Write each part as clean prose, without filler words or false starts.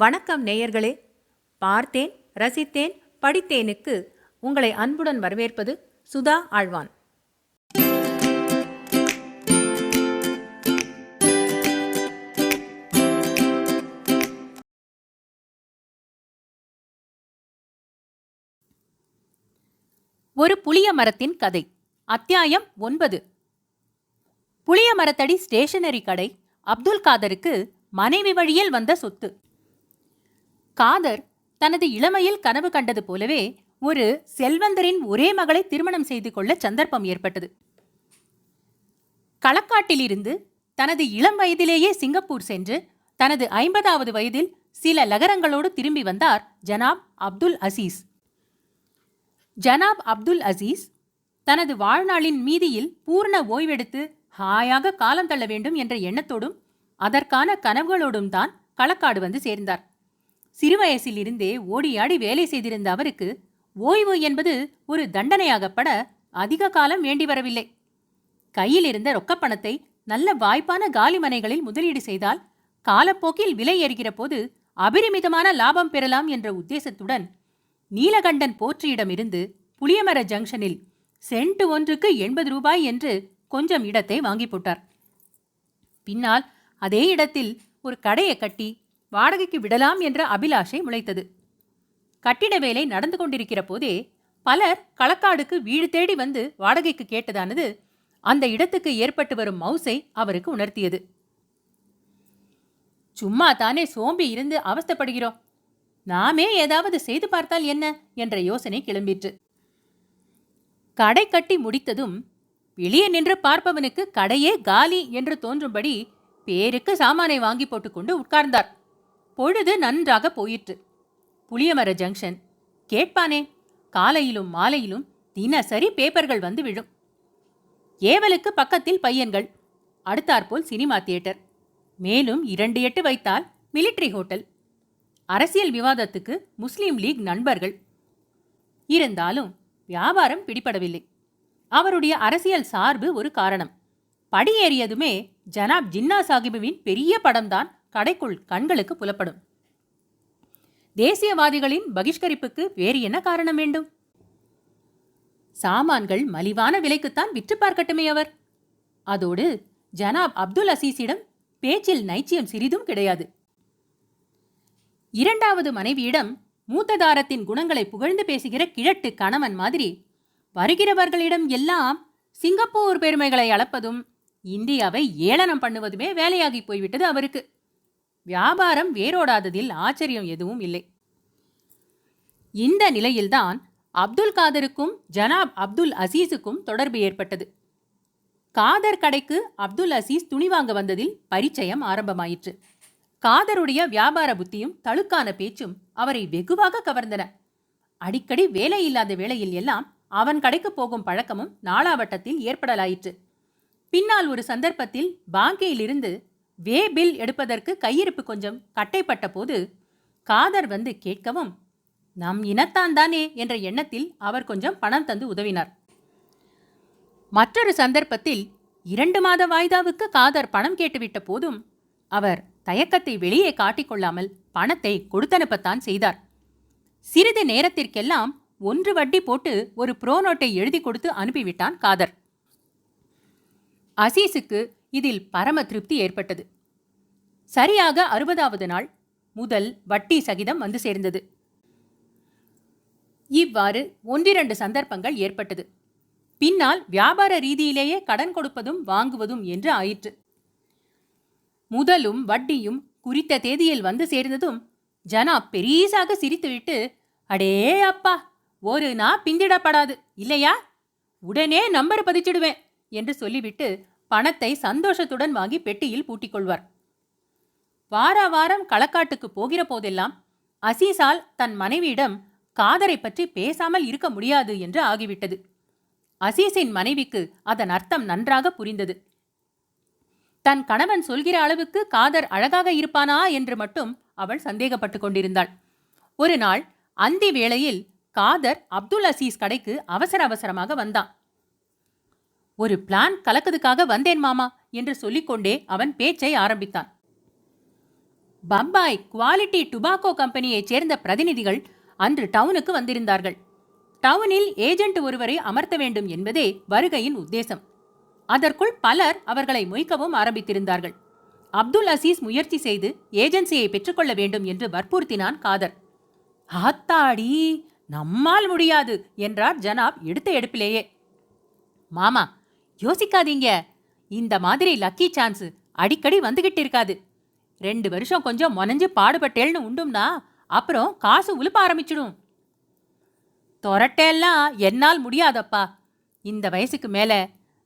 வணக்கம் நேயர்களே. பார்த்தேன், ரசித்தேன், படித்தேனுக்கு உங்களை அன்புடன் வரவேற்பது சுதா ஆழ்வான். ஒரு புளிய மரத்தின் கதை. அத்தியாயம் 9. புளிய மரத்தடி ஸ்டேஷனரி கடை அப்துல் காதருக்கு மனைவி வழியில் வந்த சொத்து. காதர் தனது இளமையில் கனவு கண்டது போலவே ஒரு செல்வந்தரின் ஒரே மகளை திருமணம் செய்து கொள்ள சந்தர்ப்பம் ஏற்பட்டது. களக்காட்டிலிருந்து தனது இளம் வயதிலேயே சிங்கப்பூர் சென்று தனது 50வது வயதில் சில லகரங்களோடு திரும்பி வந்தார் ஜனாப் அப்துல் அசீஸ். ஜனாப் அப்துல் அசீஸ் தனது வாழ்நாளின் மீதியில் பூர்ண ஓய்வெடுத்து ஹாயாக காலம் தள்ள வேண்டும் என்ற எண்ணத்தோடும் அதற்கான கனவுகளோடும் தான் களக்காடு வந்து சேர்ந்தார். சிறுவயசிலிருந்தே ஓடியாடி வேலை செய்திருந்த அவருக்கு ஓய்வு என்பது ஒரு தண்டனையாகப்பட அதிக காலம் வேண்டி வரவில்லை. கையில் இருந்த ரொக்கப்பணத்தை நல்ல வாய்ப்பான காலிமனைகளில் முதலீடு செய்தால் காலப்போக்கில் விலை ஏறுகிற போது அபரிமிதமான லாபம் பெறலாம் என்ற உத்தேசத்துடன் நீலகண்டன் போற்றியிடமிருந்து புளியமர ஜங்ஷனில் சென்ட் ஒன்றுக்கு 80 ரூபாய் என்று கொஞ்சம் இடத்தை வாங்கி போட்டார். பின்னால் அதே இடத்தில் ஒரு கடையை கட்டி வாடகைக்கு விடலாம் என்ற அபிலாஷை முளைத்தது. கட்டிட வேலை நடந்து கொண்டிருக்கிற போதே பலர் களக்காடுக்கு வீடு தேடி வந்து வாடகைக்கு கேட்டதானது அந்த இடத்துக்கு ஏற்பட்டு வரும் மவுசை அவருக்கு உணர்த்தியது. சும்மா தானே சோம்பி இருந்து அவஸ்தைப்படுகிறோம், நாமே ஏதாவது செய்து பார்த்தால் என்ன என்ற யோசனை கிளம்பிற்று. கடை கட்டி முடித்ததும் வெளியே நின்று பார்ப்பவனுக்கு கடையே காலி என்று தோன்றும்படி பேருக்கு சாமானை வாங்கி போட்டுக்கொண்டு உட்கார்ந்தார். பொழுது நன்றாக போயிற்று. புளியமர ஜங்ஷன் கேட்பானே, காலையிலும் மாலையிலும் தினசரி பேப்பர்கள் வந்து விழும். ஏவலுக்கு பக்கத்தில் பையன்கள், அடுத்தாற்போல் சினிமா தியேட்டர், மேலும் 2 எட்டு வைத்தால் மிலிட்ரி ஹோட்டல், அரசியல் விவாதத்துக்கு முஸ்லீம் லீக் நண்பர்கள். இருந்தாலும் வியாபாரம் பிடிபடவில்லை. அவருடைய அரசியல் சார்பு ஒரு காரணம். படியேறியதுமே ஜனாப் ஜின்னா சாஹிபுவின் பெரிய படம்தான் கடைக்குள் கண்களுக்கு புலப்படும். தேசியவாதிகளின் பகிஷ்கரிப்புக்கு வேறு என்ன காரணம் வேண்டும்? சாமான்கள் மலிவான விலைக்குத்தான் விற்று பார்க்கட்டுமே அவர். அதோடு ஜனாப் அப்துல் அசீஸிடம் பேச்சில் நைச்சியம் சிறிதும் கிடையாது. 2வது மனைவியிடம் மூத்ததாரத்தின் குணங்களை புகழ்ந்து பேசுகிற கிழட்டு கணவன் மாதிரி வருகிறவர்களிடம் எல்லாம் சிங்கப்பூர் பெருமைகளை அளப்பதும் இந்தியாவை ஏளனம் பண்ணுவதுமே வேலையாகி போய்விட்டது அவருக்கு. வியாபாரம் வேரோடாததில் ஆச்சரியம் எதுவும் இல்லை. இந்த நிலையில்தான் அப்துல் காதருக்கும் ஜனாப் அப்துல் அசீஸுக்கும் தொடர்பு ஏற்பட்டது. காதர் கடைக்கு அப்துல் அசீஸ் துணி வாங்க வந்ததில் பரிச்சயம் ஆரம்பமாயிற்று. காதருடைய வியாபார புத்தியும் தழுக்கான பேச்சும் அவரை வெகுவாக கவர்ந்தன. அடிக்கடி வேலை இல்லாத வேளையில் எல்லாம் அவன் கடைக்கு போகும் பழக்கமும் நாளாவட்டத்தில் ஏற்படலாயிற்று. பின்னால் ஒரு சந்தர்ப்பத்தில் பாங்கியிலிருந்து வே பில் எடுப்பதற்கு கையிருப்பு கொஞ்சம் கட்டைப்பட்ட போது காதர் வந்து கேட்கவும் நம் இனத்தான் தானே என்ற எண்ணத்தில் அவர் கொஞ்சம் பணம் தந்து உதவினார். மற்றொரு சந்தர்ப்பத்தில் 2 மாத வாய்தாவுக்கு காதர் பணம் கேட்டுவிட்ட போதும் அவர் தயக்கத்தை வெளியே காட்டிக்கொள்ளாமல் பணத்தை கொடுத்தனுப்பத்தான் செய்தார். சிறிது நேரத்திற்கெல்லாம் 1 வட்டி போட்டு ஒரு புரோநோட்டை எழுதி கொடுத்து அனுப்பிவிட்டான் காதர். அசீஸுக்கு இதில் பரம திருப்தி ஏற்பட்டது. சரியாக 60வது நாள் முதல் வட்டி சகிதம் வந்து சேர்ந்தது. இவ்வாறு 1-2 சந்தர்ப்பங்கள் ஏற்பட்டது. பின்னால் வியாபார ரீதியிலேயே கடன் கொடுப்பதும் வாங்குவதும் என்று ஆயிற்று. முதலும் வட்டியும் குறித்த தேதியில் வந்து சேர்ந்ததும் ஜனாப் பெரிசாக சிரித்துவிட்டு, அடே அப்பா, ஒரு நாள் பிந்திடப்படாது இல்லையா, உடனே நம்பர் பதிச்சிடுவேன் என்று சொல்லிவிட்டு பணத்தை சந்தோஷத்துடன் வாங்கி பெட்டியில் பூட்டிக்கொள்வார். வார வாரம் களக்காட்டுக்கு போகிற போதெல்லாம் அசீஸால் தன் மனைவியிடம் காதரை பற்றி பேசாமல் இருக்க முடியாது என்று ஆகிவிட்டது. அசீஸின் மனைவிக்கு அதன் அர்த்தம் நன்றாக புரிந்தது. தன் கணவன் சொல்கிற அளவுக்கு காதர் அழகாக இருப்பானா என்று மட்டும் அவள் சந்தேகப்பட்டு கொண்டிருந்தாள். ஒரு நாள் அந்தி வேளையில் காதர் அப்துல் அசீஸ் கடைக்கு அவசர அவசரமாக வந்தான். ஒரு பிளான் கலக்குதுக்காக வந்தேன் மாமா என்று சொல்லிக்கொண்டே அவன் பேச்சை ஆரம்பித்தான். பம்பாய் குவாலிட்டி டுபாக்கோ கம்பெனியைச் சேர்ந்த பிரதிநிதிகள் அன்று டவுனுக்கு வந்திருந்தார்கள். டவுனில் ஏஜென்ட் ஒருவரை அமர்த்த வேண்டும் என்பதே வருகையின் உத்தேசம். அதற்குள் பலர் அவர்களை மொய்க்கவும் ஆரம்பித்திருந்தார்கள். அப்துல் அசீஸ் முயற்சி செய்து ஏஜென்சியை பெற்றுக்கொள்ள வேண்டும் என்று வற்புறுத்தினான் காதர். ஆத்தாடி, நம்மால் முடியாது என்றார் ஜனாப் எடுத்த எடுப்பிலேயே. மாமா, யோசிக்காதீங்க. இந்த மாதிரி லக்கி சான்ஸ் அடிக்கடி வந்துகிட்டு இருக்காது. 2 வருஷம் கொஞ்சம் முனைஞ்சு பாடுபட்டேல்னு உண்டும்னா அப்புறம் காசு உழுப்ப ஆரம்பிச்சிடும். தொரட்டெல்லாம் என்னால் முடியாதப்பா. இந்த வயசுக்கு மேலே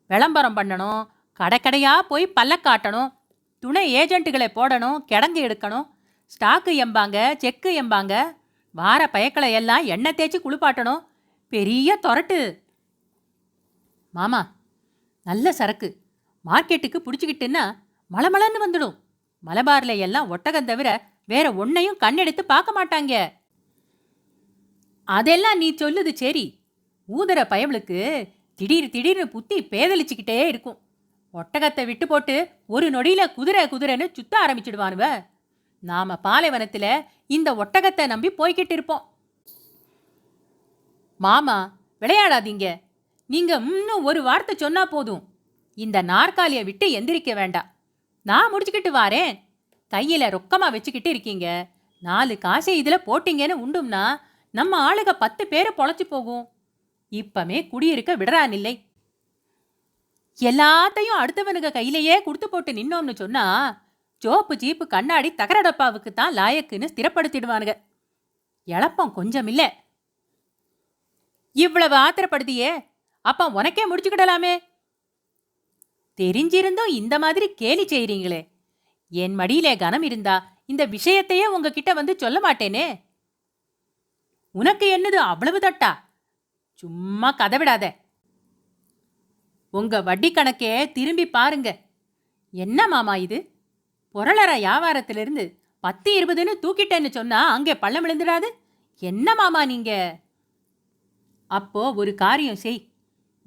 விளம்பரம் பண்ணணும், கடைக்கடையா போய் பல்ல காட்டணும், துணை ஏஜென்ட்டுகளை போடணும், கிடங்கு எடுக்கணும், ஸ்டாக்கு எம்பாங்க, செக்கு எம்பாங்க, வார பயக்களை எல்லாம் எண்ணெய் தேய்ச்சி குளிப்பாட்டணும். பெரிய தொரட்டு. மாமா, நல்ல சரக்கு மார்க்கெட்டுக்கு பிடிச்சிக்கிட்டுன்னா மலமலன்னு வந்துடும். மலபாரில் எல்லாம் ஒட்டகம் தவிர வேற ஒன்னையும் கண்ணெடுத்து பார்க்க மாட்டாங்க. அதெல்லாம் நீ சொல்லுது சரி. ஊதர பயவளுக்கு திடீர்னு புத்தி பேதலிச்சுக்கிட்டே இருக்கும். ஒட்டகத்தை விட்டு போட்டு ஒரு நொடியில குதிரைன்னு சுத்த ஆரம்பிச்சிடுவானுவ. நாம பாலைவனத்தில் இந்த ஒட்டகத்தை நம்பி போய்கிட்டு இருப்போம். மாமா, விளையாடாதீங்க. நீங்க இன்னும் ஒரு வார்த்தை சொன்னா போதும். இந்த நாற்காலியை விட்டு எந்திரிக்க வேண்டாம். நான் முடிச்சுக்கிட்டு வாரேன். கையில ரொக்கமா வச்சுக்கிட்டு இருக்கீங்க. 4 காசை இதுல போட்டீங்கன்னு உண்டும்னா நம்ம ஆளுக 10 பேரை பொழைச்சு போகும். இப்பமே குடியிருக்க விடறானில்லை. எல்லாத்தையும் அடுத்தவனுங்க கையிலேயே கொடுத்து போட்டு நின்னோம்னு சொன்னா சோப்பு சீப்பு கண்ணாடி தகரடப்பாவுக்கு தான் லாயக்குன்னு ஸ்திரப்படுத்திடுவானுங்க. எழப்பம் கொஞ்சம் இல்லை. இவ்வளவு ஆத்திரப்படுத்தியே, அப்ப உனக்கே முடிச்சுக்கிடலாமே. தெரிஞ்சிருந்தும் இந்த மாதிரி கேலி செய்றீங்களே. என் மடியிலே கனம் இருந்தா இந்த விஷயத்தையே உங்ககிட்ட வந்து சொல்ல மாட்டேனே. உனக்கு என்னது அவ்வளவு தட்டா? சும்மா கதை விடாத. உங்க வட்டி கணக்கே திரும்பி பாருங்க. என்ன மாமா இது? பொருளற வியாபாரத்திலிருந்து 10-20ன்னு தூக்கிட்டேன்னு சொன்னா அங்கே பள்ளம் விழுந்துடாது? என்ன மாமா நீங்க? அப்போ ஒரு காரியம் செய்.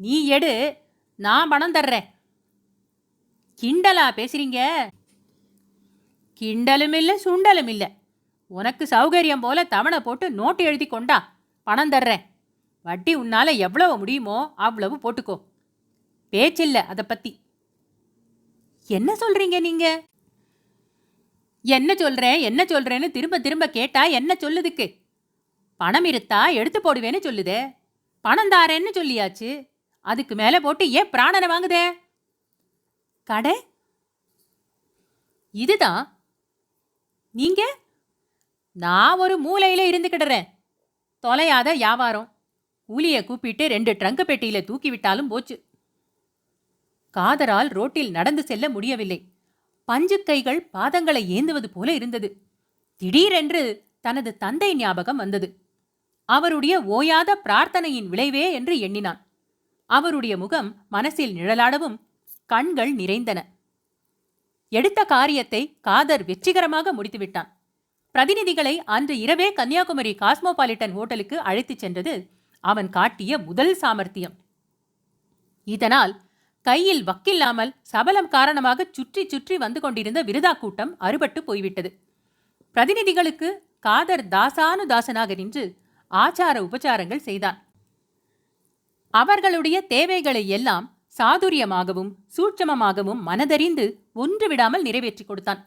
நீ எடு, நான் பணம் தர்றேன். கிண்டலா பேசுறீங்க? கிண்டலும் இல்லை, சுண்டலும் இல்லை. உனக்கு சௌகரியம் போல தவணை போட்டு நோட்டு எழுதி கொண்டா, பணம் தர்றேன். வட்டி உன்னால எவ்வளவு முடியுமோ அவ்வளவு போட்டுக்கோ. பேச்சில்லை அதை பத்தி. என்ன சொல்றீங்க நீங்க? என்ன சொல்றேன்னு திரும்ப திரும்ப கேட்டா என்ன சொல்லுதுக்கு? பணம் இருத்தா எடுத்து போடுவேன்னு சொல்லுதே. பணம் தாரேன்னு சொல்லியாச்சு. அதுக்கு மேலே போட்டு ஏன் பிராணனை வாங்குதே? கடை இதுதான். நீங்க? நான் ஒரு மூலையில இருந்துக்கிடுறேன். தொலையாத வியாபாரம். கூலியை கூப்பிட்டு 2 ட்ரங்கு பெட்டியில தூக்கி விட்டாலும் போச்சு. காதரால் ரோட்டில் நடந்து செல்ல முடியவில்லை. பஞ்சு கைகள் பாதங்களை ஏந்துவது போல இருந்தது. திடீரென்று தனது தந்தை ஞாபகம் வந்தது. அவருடைய ஓயாத பிரார்த்தனையின் விளைவே என்று எண்ணினான். அவருடைய முகம் மனசில் நிழலாடவும் கண்கள் நிறைந்தன. எடுத்த காரியத்தை காதர் வெற்றிகரமாக முடித்துவிட்டான். பிரதிநிதிகளை அன்று இரவே கன்னியாகுமரி காஸ்மோபாலிட்டன் ஹோட்டலுக்கு அழைத்துச் சென்றது அவன் காட்டிய முதல் சாமர்த்தியம். இதனால் கையில் வக்கில்லாமல் சபலம் காரணமாக சுற்றி சுற்றி வந்து கொண்டிருந்த விருதா கூட்டம் அறுபட்டு போய்விட்டது. பிரதிநிதிகளுக்கு காதர் தாசானுதாசனாக நின்று ஆச்சார உபச்சாரங்கள் செய்தான். அவர்களுடைய தேவைகளை எல்லாம் சாதுரியமாகவும் சூட்சமமாகவும் மனதறிந்து ஒன்று விடாமல் நிறைவேற்றி கொடுத்தான்.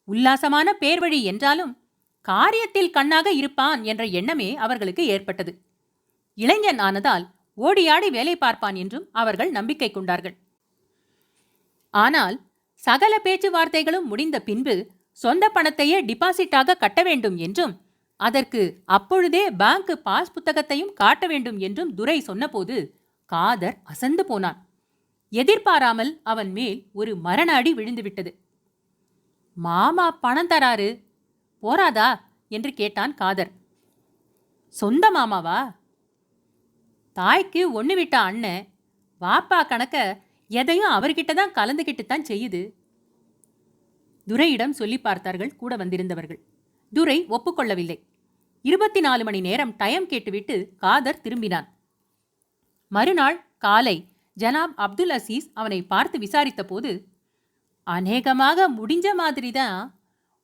உல்லாசமான பேர்வழி என்றாலும் காரியத்தில் கண்ணாக இருப்பான் என்ற எண்ணமே அவர்களுக்கு ஏற்பட்டது. இளைஞன் ஆனதால் ஓடியாடி வேலை பார்ப்பான் என்றும் அவர்கள் நம்பிக்கை கொண்டார்கள். ஆனால் சகல பேச்சுவார்த்தைகளும் முடிந்த பின்பு சொந்த பணத்தையே டிபாசிட்டாக கட்ட வேண்டும் என்றும் அதற்கு அப்பொழுதே பேங்க் பாஸ் புத்தகத்தையும் காட்ட வேண்டும் என்றும் துரை சொன்னபோது காதர் அசந்து போனான். எதிர்பாராமல் அவன் மேல் ஒரு மரண அடி விழுந்துவிட்டது. மாமா பணம் தராரு, போராதா என்று கேட்டான் காதர். சொந்த மாமாவா? தாய்க்கு ஒன்று விட்டா அண்ணன், வாப்பா கணக்க எதையும் அவர்கிட்ட தான் கலந்துகிட்டு தான் செய்யுது. துரையிடம் சொல்லி பார்த்தார்கள் கூட வந்திருந்தவர்கள். துரை ஒப்புக்கொள்ளவில்லை. 24 மணி நேரம் டயம் கேட்டுவிட்டு காதர் திரும்பினான். மறுநாள் காலை ஜனாப் அப்துல் அசீஸ் அவனை பார்த்து விசாரித்த போது, அநேகமாக முடிஞ்ச மாதிரிதான்.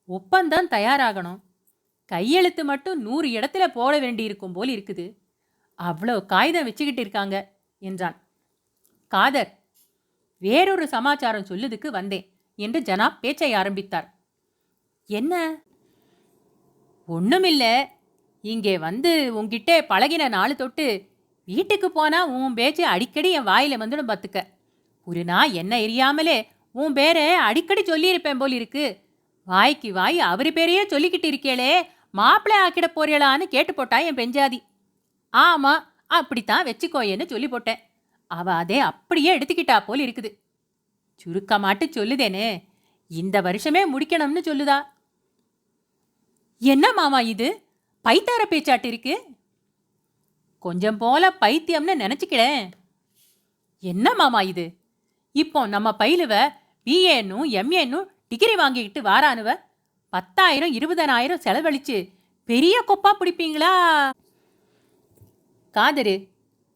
ஒப்பந்தம் தயாராகணும். கையெழுத்து மட்டும் 100 இடத்துல போட வேண்டியிருக்கும் போல் இருக்குது. அவ்வளோ காகிதம் வச்சுக்கிட்டு இருக்காங்க என்றான். காதர், வேறொரு சமாச்சாரம் சொல்லுதுக்கு வந்தேன் என்று ஜனாப் பேச்சை ஆரம்பித்தார். என்ன? ஒண்ணுமில்ல. இங்கே வந்து உன்கிட்ட பழகின நாள் தொட்டு வீட்டுக்கு போனா உன் பேச்சு அடிக்கடி என் வாயில வந்துடும் பார்த்துக்க. ஒரு நாள் என்ன எரியாமலே உன் பேரை அடிக்கடி சொல்லியிருப்பேன் போல் இருக்கு. வாய்க்கு வாய் அவரு பேரையே சொல்லிக்கிட்டு இருக்கேளே, மாப்பிள்ளை ஆக்கிட போறீங்களான்னு கேட்டு போட்டா என் பெஞ்சாதி. ஆமா, அப்படித்தான் வச்சுக்கோயேன்னு சொல்லி போட்டேன். அவ அதே அப்படியே எடுத்துக்கிட்டா போல் இருக்குது. சுருக்கமாட்டு சொல்லுதேனே, இந்த வருஷமே முடிக்கணும்னு சொல்லுதா. என்ன மாமா இது பைத்தார பேச்சாட்டு இருக்கு? கொஞ்சம் போல பைத்தியம்னு நினைச்சுக்கிறேன். என்ன மாமா இது? இப்போ நம்ம பயிலுவ பிஏன்னும் எம்ஏன்னும் டிகிரி வாங்கிக்கிட்டு வாரானுவ 10,000 20,000 செலவழிச்சு பெரிய கொப்பா பிடிப்பீங்களா? காதரு,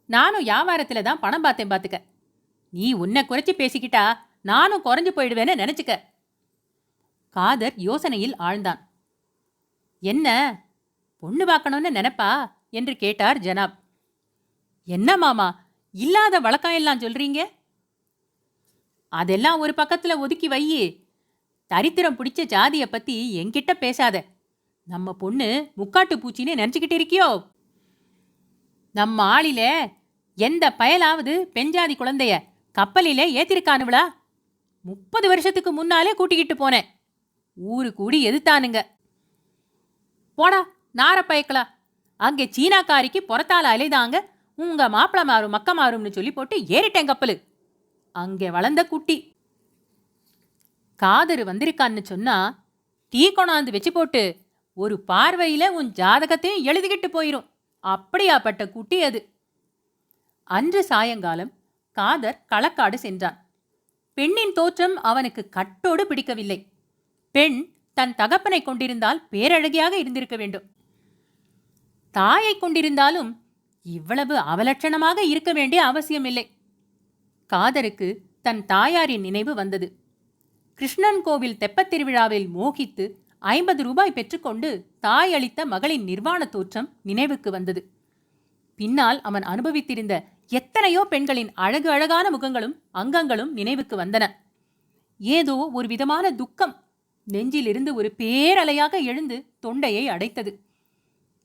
நானும் வியாபாரத்துல தான் பணம் பார்த்தேன் பார்த்துக்க. நீ உன்னை குறைச்சி பேசிக்கிட்டா நானும் குறைஞ்சு போயிடுவேன்னு நினைச்சுக்க. காதர் யோசனையில் ஆழ்ந்தான். என்ன பொண்ணு பார்க்கணும்னு நினைப்பா என்று கேட்டார் ஜனாப். என்ன மாமா இல்லாத வழக்கம் எல்லாம் சொல்றீங்க? அதெல்லாம் ஒரு பக்கத்துல ஒதுக்கி வையி. தரித்திரம் பிடிச்ச ஜாதியை பத்தி என்கிட்ட பேசாத. நம்ம பொண்ணு முக்காட்டு பூச்சின்னு நினைச்சுக்கிட்டு இருக்கியோ? நம்ம ஆளில எந்த பயலாவது பெஞ்சாதி குழந்தைய கப்பலிலே ஏத்திருக்கானுவளா? 30 வருஷத்துக்கு முன்னாலே கூட்டிக்கிட்டு போனேன். ஊரு கூடி எதிர்த்தானுங்க. போடா நார பயக்கலா, அங்கே சீனாக்காரிக்கு புறத்தால அலைதாங்க உங்க மாப்பிள மாறும் மக்க மாறும்னு சொல்லி போட்டு ஏறிட்டேன் கப்பலு. அங்கே வளர்ந்த குட்டி. காதரு வந்திருக்கான்னு சொன்னா டீ கொண்டாந்து வச்சு போட்டு ஒரு பார்வையில உன் ஜாதகத்தையும் எழுதிக்கிட்டு போயிரும். அப்படியாப்பட்ட குட்டி அது. அன்று சாயங்காலம் காதர் களக்காடு சென்றான். பெண்ணின் தோற்றம் அவனுக்கு கட்டோடு பிடிக்கவில்லை. பெண் தன் தகப்பனை கொண்டிருந்தால் பேரழகியாக இருந்திருக்க வேண்டும். தாயை கொண்டிருந்தாலும் இவ்வளவு அவலட்சணமாக இருக்க வேண்டிய அவசியமில்லை. காதருக்கு தன் தாயாரின் நினைவு வந்தது. கிருஷ்ணன் கோவில் தெப்பத் திருவிழாவில் மோகித்து 50 ரூபாய் பெற்றுக்கொண்டு தாய் அளித்த மகளின் நிர்வாண தோற்றம் நினைவுக்கு வந்தது. பின்னால் அவன் அனுபவித்திருந்த எத்தனையோ பெண்களின் அழகு அழகான முகங்களும் அங்கங்களும் நினைவுக்கு வந்தன. ஏதோ ஒரு விதமான துக்கம் நெஞ்சிலிருந்து ஒரு பேரலையாக எழுந்து தொண்டையை அடைத்தது.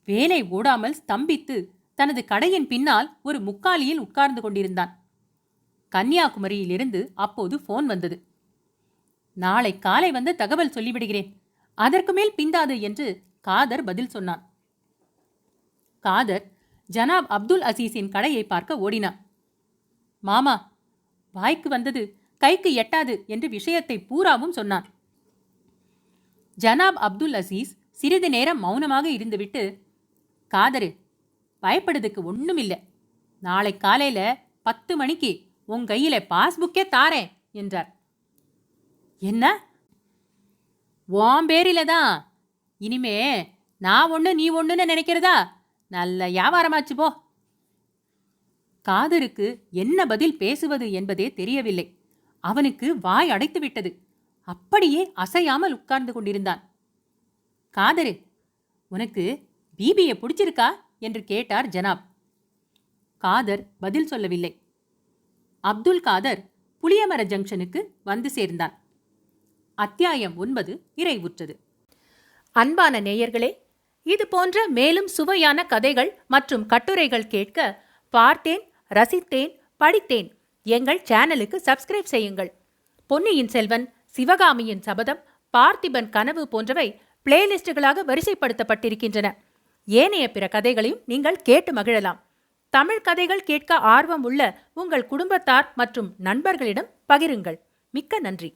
வேலை ஓடாமல் ஸ்தம்பித்து தனது கடையின் பின்னால் ஒரு முக்காலியில் உட்கார்ந்து கொண்டிருந்தான். கன்னியாகுமரியிலிருந்து அப்போது போன் வந்தது. நாளை காலை வந்து தகவல் சொல்லிவிடுகிறேன், அதற்கு மேல் பிந்தாது என்று காதர் பதில் சொன்னான். காதர் ஜனாப் அப்துல் அசீஸின் கடையை பார்க்க ஓடினான். மாமா, வாய்க்கு வந்தது கைக்கு எட்டாது என்று விஷயத்தை பூராவும் சொன்னான். ஜனாப் அப்துல் அசீஸ் சிறிது நேரம் மௌனமாக இருந்துவிட்டு, காதரு, பயப்படுறதுக்கு ஒண்ணுமில்ல. நாளை காலையில 10 மணிக்கு உன் கையில பாஸ்புக்கே தாரேன் என்றார். என்ன? உன் பேரில தான். இனிமே நான் ஒண்ணு நீ ஒண்ணுன்னு நினைக்கிறதா? நல்ல வியாபாரமாச்சு போ. காதருக்கு என்ன பதில் பேசுவது என்பதே தெரியவில்லை. அவனுக்கு வாய் அடைத்து விட்டது. அப்படியே அசையாமல் உட்கார்ந்து கொண்டிருந்தான். காதரு, உனக்கு பிபியை பிடிச்சிருக்கா என்று கேட்டார் ஜனாப். காதர் பதில் சொல்லவில்லை. அப்துல் காதர் புளியமர ஜங்ஷனுக்கு வந்து சேர்ந்தான். அத்தியாயம் 9 நிறைவுற்றது. அன்பான நேயர்களே, இது போன்ற மேலும் சுவையான கதைகள் மற்றும் கட்டுரைகள் கேட்க பார்த்தேன், ரசித்தேன், படித்தேன் எங்கள் சேனலுக்கு சப்ஸ்கிரைப் செய்யுங்கள். பொன்னியின் செல்வன், சிவகாமியின் சபதம், பார்த்திபன் கனவு போன்றவை பிளேலிஸ்டுகளாக வரிசைப்படுத்தப்பட்டிருக்கின்றன. ஏனைய பிற கதைகளையும் நீங்கள் கேட்டு மகிழலாம். தமிழ் கதைகள் கேட்க ஆர்வம் உள்ள உங்கள் குடும்பத்தார் மற்றும் நண்பர்களிடம் பகிருங்கள். மிக்க நன்றி.